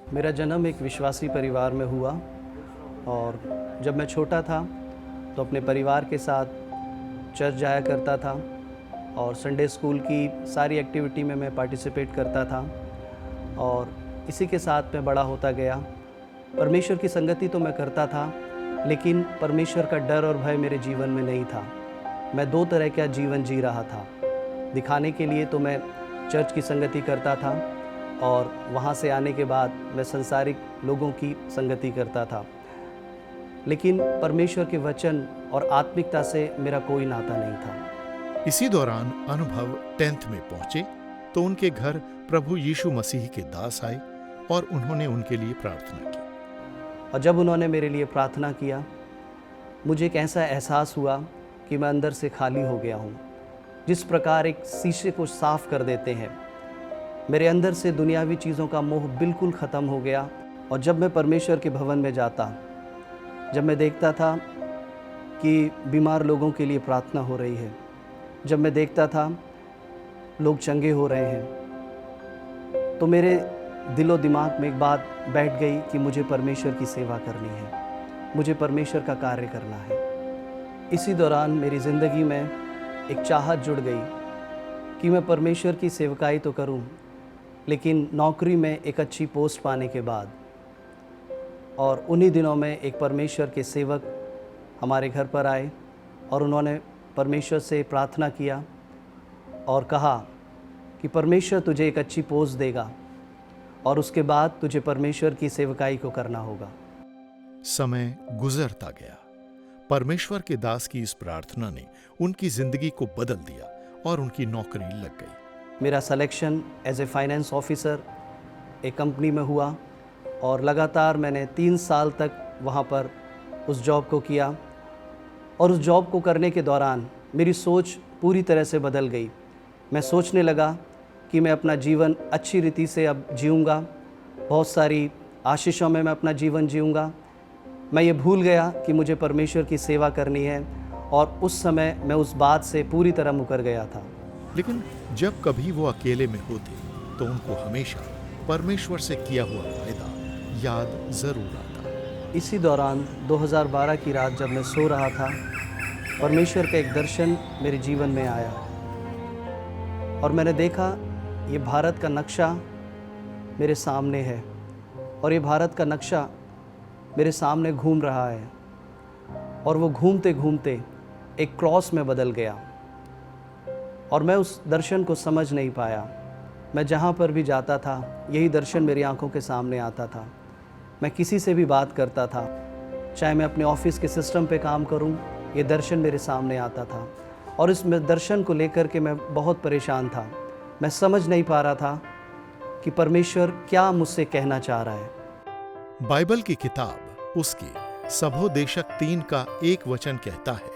मेरा जन्म एक विश्वासी परिवार में हुआ और जब मैं छोटा था तो अपने परिवार के साथ चर्च जाया करता था और संडे स्कूल की सारी एक्टिविटी में मैं पार्टिसिपेट करता था और इसी के साथ मैं बड़ा होता गया। परमेश्वर की संगति तो मैं करता था, लेकिन परमेश्वर का डर और भय मेरे जीवन में नहीं था। मैं दो तरह का जीवन जी रहा था। दिखाने के लिए तो मैं चर्च की संगति करता था और वहाँ से आने के बाद मैं संसारिक लोगों की संगति करता था, लेकिन परमेश्वर के वचन और आत्मिकता से मेरा कोई नाता नहीं था। इसी दौरान अनुभव 10th में पहुंचे तो उनके घर प्रभु यीशु मसीह के दास आए और उन्होंने उनके लिए प्रार्थना की। और जब उन्होंने मेरे लिए प्रार्थना किया, मुझे एक ऐसा एहसास हुआ कि मैं अंदर से खाली हो गया हूँ। जिस प्रकार एक शीशे को साफ कर देते हैं, मेरे अंदर से दुनियावी चीज़ों का मोह बिल्कुल ख़त्म हो गया। और जब मैं परमेश्वर के भवन में जाता, जब मैं देखता था कि बीमार लोगों के लिए प्रार्थना हो रही है, जब मैं देखता था लोग चंगे हो रहे हैं, तो मेरे दिलो दिमाग में एक बात बैठ गई कि मुझे परमेश्वर की सेवा करनी है, मुझे परमेश्वर का कार्य करना है। इसी दौरान मेरी ज़िंदगी में एक चाहत जुड़ गई कि मैं परमेश्वर की सेवकाई तो करूं, लेकिन नौकरी में एक अच्छी पोस्ट पाने के बाद। और उन्हीं दिनों में एक परमेश्वर के सेवक हमारे घर पर आए और उन्होंने परमेश्वर से प्रार्थना किया और कहा कि परमेश्वर तुझे एक अच्छी पोस्ट देगा और उसके बाद तुझे परमेश्वर की सेवकाई को करना होगा। समय गुजरता गया। परमेश्वर के दास की इस प्रार्थना ने उनकी जिंदगी को बदल दिया और उनकी नौकरी लग गई। मेरा selection as a finance officer एक कंपनी में हुआ और लगातार मैंने 3 साल तक वहाँ पर उस जॉब को किया। और उस जॉब को करने के दौरान मेरी सोच पूरी तरह से बदल गई। मैं सोचने लगा कि मैं अपना जीवन अच्छी रीति से अब जीऊँगा, बहुत सारी आशीषों में मैं अपना जीवन जीऊँगा। मैं ये भूल गया कि मुझे परमेश्वर की सेवा करनी है और उस समय मैं उस बात से पूरी तरह मुकर गया था। लेकिन जब कभी वो अकेले में होते तो उनको हमेशा परमेश्वर से किया हुआ वायदा याद जरूर आता। इसी दौरान 2012 की रात जब मैं सो रहा था, परमेश्वर का एक दर्शन मेरे जीवन में आया और मैंने देखा ये भारत का नक्शा मेरे सामने है और ये भारत का नक्शा मेरे सामने घूम रहा है और वो घूमते घूमते एक क्रॉस में बदल गया और मैं उस दर्शन को समझ नहीं पाया। मैं जहाँ पर भी जाता था यही दर्शन मेरी आंखों के सामने आता था। मैं किसी से भी बात करता था, चाहे मैं अपने ऑफिस के सिस्टम पे काम करूं, ये दर्शन मेरे सामने आता था और इस दर्शन को लेकर के मैं बहुत परेशान था। मैं समझ नहीं पा रहा था कि परमेश्वर क्या मुझसे कहना चाह रहा है। बाइबल की किताब उसके सबोदेशक 3 का एक वचन कहता है,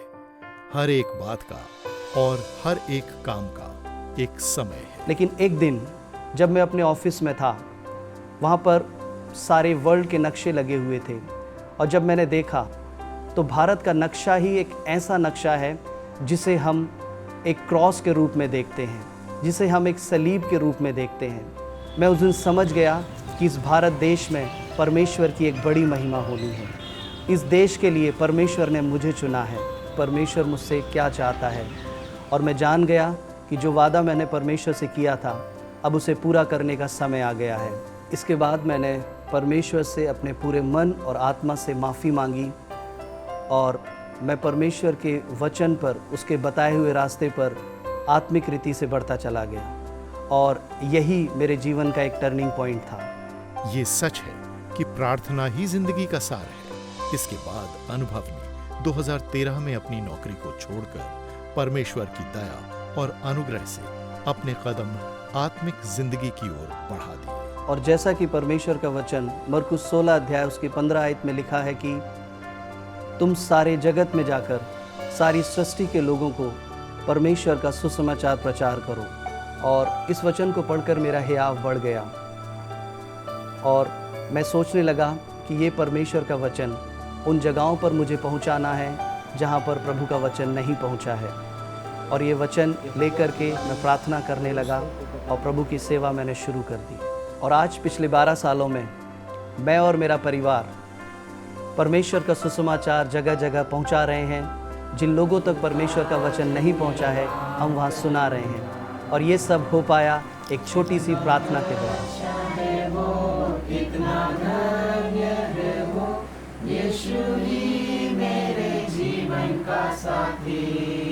हर एक बात का और हर एक काम का एक समय है। लेकिन एक दिन जब मैं अपने ऑफिस में था, वहाँ पर सारे वर्ल्ड के नक्शे लगे हुए थे और जब मैंने देखा तो भारत का नक्शा ही एक ऐसा नक्शा है जिसे हम एक क्रॉस के रूप में देखते हैं, जिसे हम एक सलीब के रूप में देखते हैं। मैं उस दिन समझ गया कि इस भारत देश में परमेश्वर की एक बड़ी महिमा होनी है। इस देश के लिए परमेश्वर ने मुझे चुना है, परमेश्वर मुझसे क्या चाहता है। और मैं जान गया कि जो वादा मैंने परमेश्वर से किया था, अब उसे पूरा करने का समय आ गया है। इसके बाद मैंने परमेश्वर से अपने पूरे मन और आत्मा से माफ़ी मांगी और मैं परमेश्वर के वचन पर, उसके बताए हुए रास्ते पर आत्मिक रीति से बढ़ता चला गया और यही मेरे जीवन का एक टर्निंग पॉइंट था। ये सच है कि प्रार्थना ही जिंदगी का सार है। इसके बाद अनुभव ने 2013 में अपनी नौकरी को छोड़कर परमेश्वर की दया और अनुग्रह से अपने कदम आत्मिक जिंदगी की ओर बढ़ा दिए। और जैसा कि परमेश्वर का वचन मरकुस 16 अध्याय उसकी 15 आयत में लिखा है कि तुम सारे जगत में जाकर सारी सृष्टि के लोगों को परमेश्वर का सुसमाचार प्रचार करो। और इस वचन को पढ़कर मेरा हियाव बढ़ गया और मैं सोचने लगा कि ये परमेश्वर का वचन उन जगहों पर मुझे पहुंचाना है जहां पर प्रभु का वचन नहीं पहुंचा है। और ये वचन लेकर के मैं प्रार्थना करने लगा और प्रभु की सेवा मैंने शुरू कर दी। और आज पिछले 12 सालों में मैं और मेरा परिवार परमेश्वर का सुसमाचार जगह जगह पहुंचा रहे हैं। जिन लोगों तक परमेश्वर का वचन नहीं पहुंचा है, हम वहां सुना रहे हैं। और ये सब हो पाया एक छोटी सी प्रार्थना के द्वारा। यीशु ही मेरे जीवन का साथी।